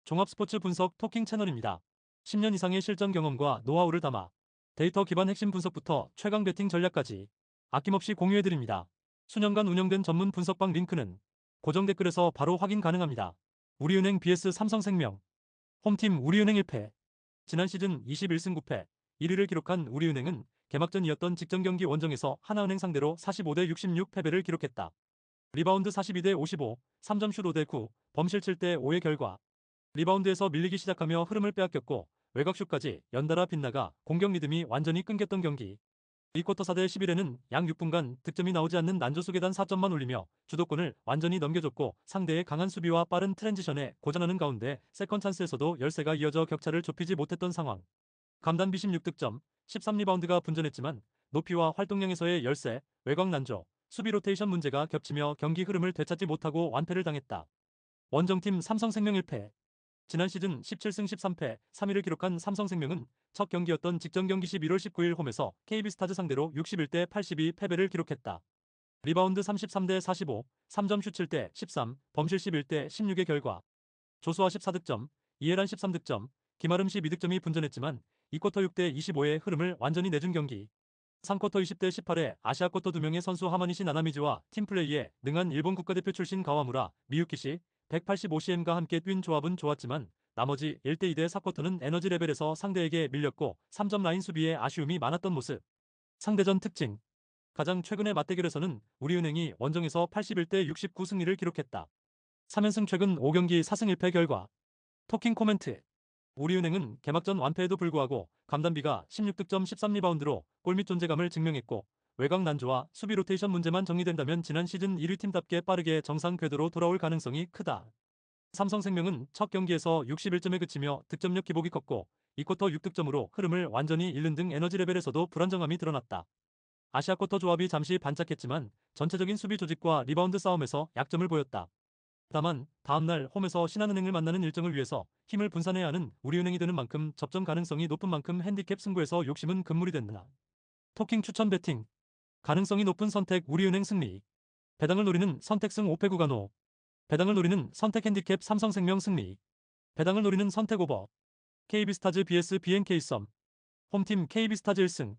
종합 스포츠 분석 토킹 채널입니다. 10년 이상의 실전 경험과 노하우를 담아 데이터 기반 핵심 분석부터 최강 배팅 전략까지 아낌없이 공유해드립니다. 수년간 운영된 전문 분석방 링크는 고정 댓글에서 바로 확인 가능합니다. 우리은행 vs 삼성생명. 홈팀 우리은행 1패. 지난 시즌 21승 9패 1위를 기록한 우리은행은 개막전 이었던 직전 경기 원정에서 하나은행 상대로 45대 66 패배를 기록했다. 리바운드 42대 55, 3점 슛 5대 9, 범실 7대 5의 결과. 리바운드에서 밀리기 시작하며 흐름을 빼앗겼고 외곽슛까지 연달아 빗나가 공격 리듬이 완전히 끊겼던 경기. 1쿼터 4대 11에는 양 6분간 득점이 나오지 않는 난조수 계단 4점만 올리며 주도권을 완전히 넘겨줬고 상대의 강한 수비와 빠른 트랜지션에 고전하는 가운데 세컨 찬스에서도 열세가 이어져 격차를 좁히지 못했던 상황. 감단 비심 6득점, 13리바운드가 분전했지만 높이와 활동량에서의 열세, 외곽 난조, 수비 로테이션 문제가 겹치며 경기 흐름을 되찾지 못하고 완패를 당했다. 원정팀 삼성생명 1패. 지난 시즌 17승 13패 3위를 기록한 삼성생명은 첫 경기였던 직전 경기 11월 19일 홈에서 KB스타즈 상대로 61대 82 패배를 기록했다. 리바운드 33대 45, 3점 슛 7대 13, 범실 11대 16의 결과. 조수아 14득점, 이해란 13득점, 김아름 12득점이 분전했지만 2쿼터 6대 25의 흐름을 완전히 내준 경기. 3쿼터 20대 18에 아시아 쿼터 2명의 선수 하마니시 나나미즈와 팀플레이에 능한 일본 국가대표 출신 가와무라, 미유키시, 185cm과 함께 뛴 조합은 좋았지만 나머지 1대 2대 4쿼터는 에너지 레벨에서 상대에게 밀렸고 3점 라인 수비에 아쉬움이 많았던 모습. 상대전 특징. 가장 최근의 맞대결에서는 우리은행이 원정에서 81대 69 승리를 기록했다. 3연승 최근 5경기 4승 1패 결과. 토킹 코멘트. 우리은행은 개막전 완패에도 불구하고 감단비가 16득점 13리바운드로 골밑 존재감을 증명했고 외곽 난조와 수비 로테이션 문제만 정리된다면 지난 시즌 1위 팀답게 빠르게 정상 궤도로 돌아올 가능성이 크다. 삼성생명은 첫 경기에서 61점에 그치며 득점력 기복이 컸고 2쿼터 6득점으로 흐름을 완전히 잃는 등 에너지 레벨에서도 불안정함이 드러났다. 아시아 쿼터 조합이 잠시 반짝했지만 전체적인 수비 조직과 리바운드 싸움에서 약점을 보였다. 다만 다음날 홈에서 신한은행을 만나는 일정을 위해서 힘을 분산해야 하는 우리은행이 되는 만큼 접전 가능성이 높은 만큼 핸디캡 승부에서 욕심은 금물이 된다. 토킹 추천 배팅. 가능성이 높은 선택 우리은행 승리. 배당을 노리는 선택승 5패 구간호. 배당을 노리는 선택 핸디캡 삼성생명 승리. 배당을 노리는 선택 오버. KB스타즈 vs BNK썸. 홈팀 KB스타즈 1승.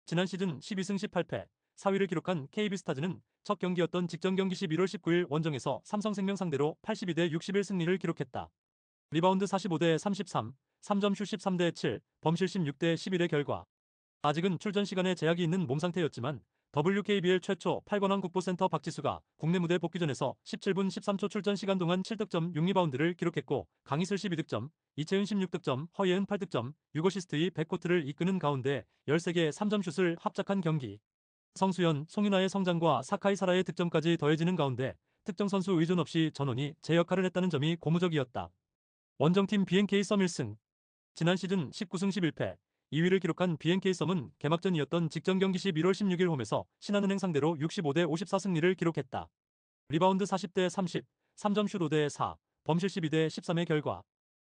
지난 시즌 12승 18패 4위를 기록한 KB스타즈는 첫 경기였던 직전 경기 11월 19일 원정에서 삼성생명 상대로 82대 61 승리를 기록했다. 리바운드 45대 33, 3점 슛 13대 7, 범실 16대 11의 결과. 아직은 출전 시간에 제약이 있는 몸 상태였지만 WKBL 최초 8관왕 국보센터 박지수가 국내 무대 복귀전에서 17분 13초 출전 시간 동안 7득점 6리바운드를 기록했고 강희슬 12득점, 이채은 16득점, 허예은 8득점, 6어시스트의 백코트를 이끄는 가운데 13개의 3점 슛을 합작한 경기. 성수연, 송윤아의 성장과 사카이 사라의 득점까지 더해지는 가운데 특정 선수 의존 없이 전원이 제 역할을 했다는 점이 고무적이었다. 원정팀 BNK 썸 1승. 지난 시즌 19승 11패 2위를 기록한 BNK 썸은 개막전이었던 직전 경기 11월 16일 홈에서 신한은행 상대로 65대 54 승리를 기록했다. 리바운드 40대 30, 3점 슛 5대 4, 범실 12대 13의 결과.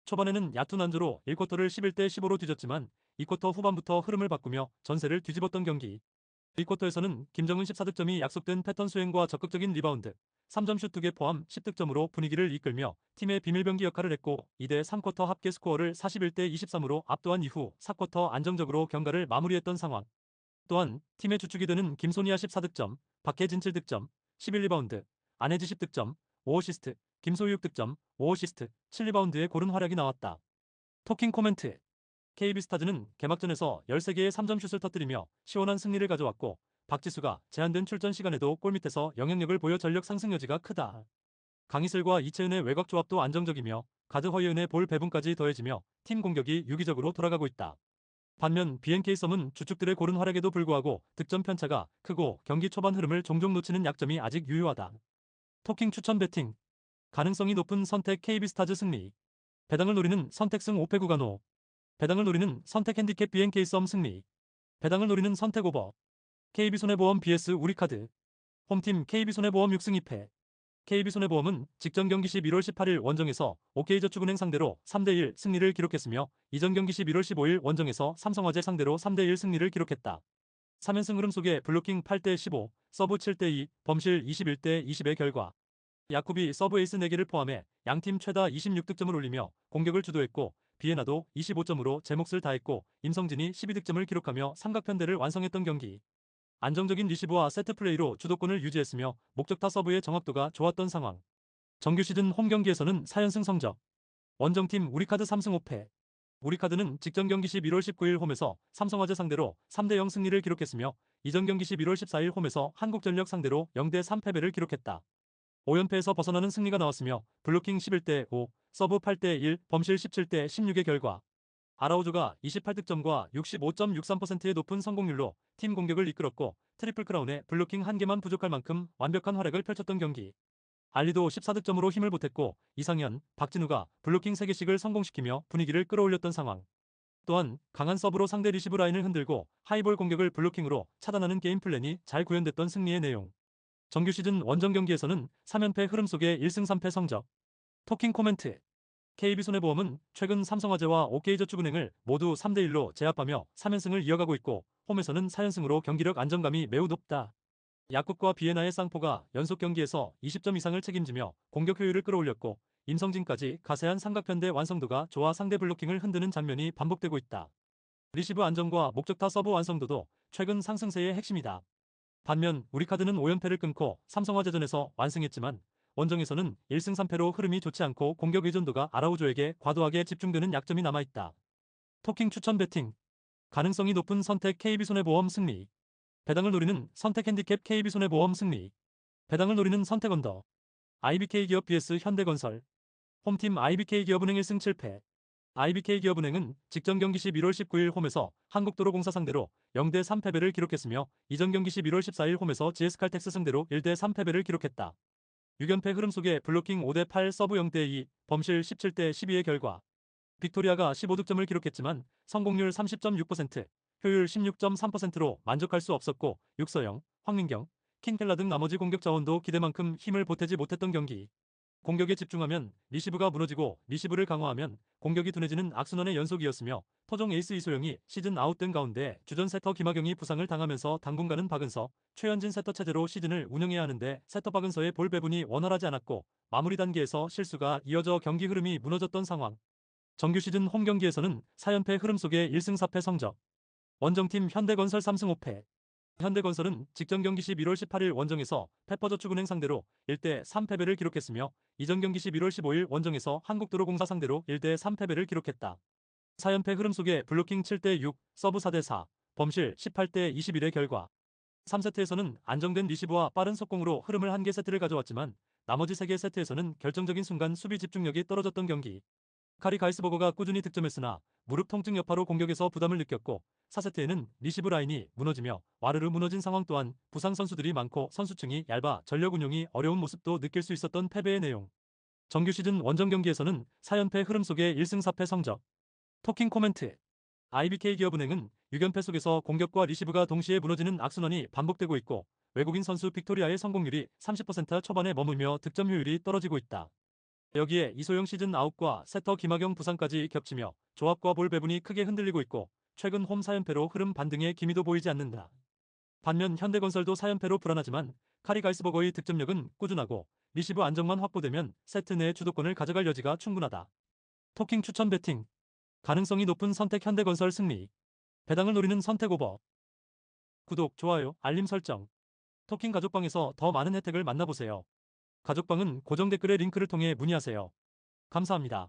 초반에는 얕은 난조로 1쿼터를 11대 15로 뒤졌지만 2쿼터 후반부터 흐름을 바꾸며 전세를 뒤집었던 경기. 1쿼터에서는 김정은 14득점이 약속된 패턴 수행과 적극적인 리바운드, 3점 슛 2개 포함 10득점으로 분위기를 이끌며 팀의 비밀병기 역할을 했고 2대 3쿼터 합계 스코어를 41대 23으로 압도한 이후 4쿼터 안정적으로 경과를 마무리했던 상황. 또한 팀의 주축이 되는 김소니아 14득점, 박혜진 7득점, 11리바운드, 안혜지 10득점, 5어시스트, 김소유 6득점, 5어시스트, 7리바운드의 고른 활약이 나왔다. 토킹 코멘트. KB스타즈는 개막전에서 13개의 3점 슛을 터뜨리며 시원한 승리를 가져왔고 박지수가 제한된 출전 시간에도 골밑에서 영향력을 보여 전력 상승 여지가 크다. 강희슬과 이채은의 외곽 조합도 안정적이며 가드 허예은의 볼 배분까지 더해지며 팀 공격이 유기적으로 돌아가고 있다. 반면 BNK썸은 주축들의 고른 활약에도 불구하고 득점 편차가 크고 경기 초반 흐름을 종종 놓치는 약점이 아직 유효하다. 토킹 추천 배팅. 가능성이 높은 선택 KB스타즈 승리. 배당을 노리는 선택승 5패 구간호. 배당을 노리는 선택 핸디캡 BNK썸 승리. 배당을 노리는 선택 오버. KB손해보험 vs 우리카드. 홈팀 KB손해보험 6승 2패. KB손해보험은 직전 경기 11월 18일 원정에서 OK저축은행 상대로 3대1 승리를 기록했으며 이전 경기 11월 15일 원정에서 삼성화재 상대로 3대1 승리를 기록했다. 3연승 흐름 속에 블로킹 8대 15, 서브 7대 2, 범실 21대 20의 결과. 야쿠비 서브 에이스 4개를 포함해 양팀 최다 26득점을 올리며 공격을 주도했고 비에나도 25점으로 제 몫을 다했고 임성진이 12득점을 기록하며 삼각편대를 완성했던 경기. 안정적인 리시브와 세트 플레이로 주도권을 유지했으며 목적타 서브의 정확도가 좋았던 상황. 정규 시즌 홈 경기에서는 4연승 성적. 원정팀 우리카드 3승 5패. 우리카드는 직전 경기 11월 19일 홈에서 삼성화재 상대로 3대0 승리를 기록했으며 이전 경기 11월 14일 홈에서 한국전력 상대로 0대3 패배를 기록했다. 5연패에서 벗어나는 승리가 나왔으며 블로킹 11대5, 서브 8대1, 범실 17대16의 결과. 아라우조가 28득점과 65.63%의 높은 성공률로 팀 공격을 이끌었고 트리플 크라운에 블로킹 1개만 부족할 만큼 완벽한 활약을 펼쳤던 경기. 알리도 14득점으로 힘을 보탰고 이상현, 박진우가 블로킹 3개씩을 성공시키며 분위기를 끌어올렸던 상황. 또한 강한 서브로 상대 리시브 라인을 흔들고 하이볼 공격을 블로킹으로 차단하는 게임 플랜이 잘 구현됐던 승리의 내용. 정규 시즌 원정 경기에서는 3연패 흐름 속의 1승 3패 성적. 토킹 코멘트. KB손해보험은 최근 삼성화재와 OK저축은행을 모두 3대1로 제압하며 3연승을 이어가고 있고 홈에서는 4연승으로 경기력 안정감이 매우 높다. 야쿠브와 비에나의 쌍포가 연속 경기에서 20점 이상을 책임지며 공격 효율을 끌어올렸고 임성진까지 가세한 삼각편대 완성도가 좋아 상대 블로킹을 흔드는 장면이 반복되고 있다. 리시브 안정과 목적타 서브 완성도도 최근 상승세의 핵심이다. 반면 우리카드는 5연패를 끊고 삼성화재전에서 완승했지만 원정에서는 1승 3패로 흐름이 좋지 않고 공격 의존도가 아라우조에게 과도하게 집중되는 약점이 남아있다. 토킹 추천 배팅. 가능성이 높은 선택 KB손해보험 승리. 배당을 노리는 선택 핸디캡 KB손해보험 승리. 배당을 노리는 선택 언더. IBK기업 vs 현대건설. 홈팀 IBK기업은행 1승 7패. IBK기업은행은 직전 경기 11월 19일 홈에서 한국도로공사 상대로 0대3 패배를 기록했으며 이전 경기 11월 14일 홈에서 GS칼텍스 상대로 1대3 패배를 기록했다. 6연패 흐름 속에 블로킹 5대8 서브 0대2, 범실 17대12의 결과. 빅토리아가 15득점을 기록했지만 성공률 30.6%, 효율 16.3%로 만족할 수 없었고 육서영, 황민경, 킹켈라 등 나머지 공격 자원도 기대만큼 힘을 보태지 못했던 경기. 공격에 집중하면 리시브가 무너지고 리시브를 강화하면 공격이 둔해지는 악순환의 연속이었으며 토종 에이스 이소영이 시즌 아웃된 가운데 주전 세터 김하경이 부상을 당하면서 당분간은 박은서, 최현진 세터 체제로 시즌을 운영해야 하는데 세터 박은서의 볼 배분이 원활하지 않았고 마무리 단계에서 실수가 이어져 경기 흐름이 무너졌던 상황. 정규 시즌 홈 경기에서는 4연패 흐름 속의 1승 4패 성적. 원정팀 현대건설 3승 5패. 현대건설은 직전 경기 11월 18일 원정에서 페퍼저축은행 상대로 1대3 패배를 기록했으며 이전 경기 11월 15일 원정에서 한국도로공사 상대로 1대3 패배를 기록했다. 4연패 흐름 속에 블로킹 7대6, 서브 4대4, 범실 18대21의 결과. 3세트에서는 안정된 리시브와 빠른 속공으로 흐름을 한 개 세트를 가져왔지만 나머지 3개 세트에서는 결정적인 순간 수비 집중력이 떨어졌던 경기. 카리 가이스버거가 꾸준히 득점했으나 무릎 통증 여파로 공격에서 부담을 느꼈고 4세트에는 리시브 라인이 무너지며 와르르 무너진 상황 또한 부상 선수들이 많고 선수층이 얇아 전력 운용이 어려운 모습도 느낄 수 있었던 패배의 내용. 정규 시즌 원정 경기에서는 4연패 흐름 속의 1승 4패 성적. 토킹 코멘트. IBK기업은행은 6연패 속에서 공격과 리시브가 동시에 무너지는 악순환이 반복되고 있고 외국인 선수 빅토리아의 성공률이 30% 초반에 머물며 득점 효율이 떨어지고 있다. 여기에 이소영 시즌 아웃과 세터 김하경 부상까지 겹치며 조합과 볼 배분이 크게 흔들리고 있고 최근 홈 4연패로 흐름 반등의 기미도 보이지 않는다. 반면 현대건설도 4연패로 불안하지만 카리 가이스버거의 득점력은 꾸준하고 리시브 안정만 확보되면 세트 내 주도권을 가져갈 여지가 충분하다. 토킹 추천 배팅. 가능성이 높은 선택 현대건설 승리. 배당을 노리는 선택 오버. 구독, 좋아요, 알림 설정. 토킹 가족방에서 더 많은 혜택을 만나보세요. 가족방은 고정 댓글의 링크를 통해 문의하세요. 감사합니다.